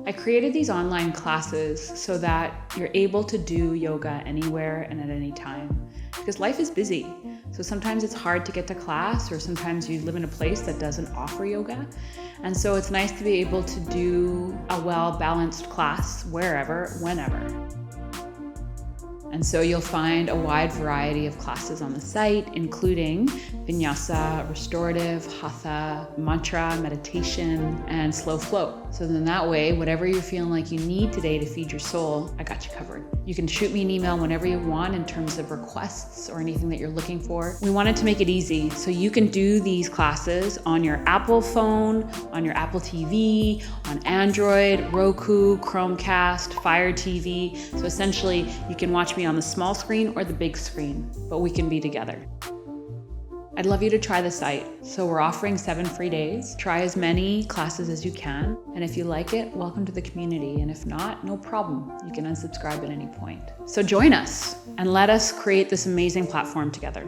I created these online classes so that you're able to do yoga anywhere and at any time, because life is busy. So sometimes it's hard to get to class, or sometimes you live in a place that doesn't offer yoga. And so it's nice to be able to do a well-balanced class wherever, whenever. And so you'll find a wide variety of classes on the site, including vinyasa, restorative, hatha, mantra, meditation, and slow flow. So then that way, whatever you're feeling like you need today to feed your soul, I got you covered. You can shoot me an email whenever you want in terms of requests or anything that you're looking for. We wanted to make it easy, so you can do these classes on your Apple phone, on your Apple TV, on Android, Roku, Chromecast, Fire TV. So essentially, you can watch me on the small screen or the big screen, but we can be together. I'd love you to try the site. So we're offering 7 free days. Try as many classes as you can. And if you like it, welcome to the community. And if not, no problem. You can unsubscribe at any point. So join us and let us create this amazing platform together.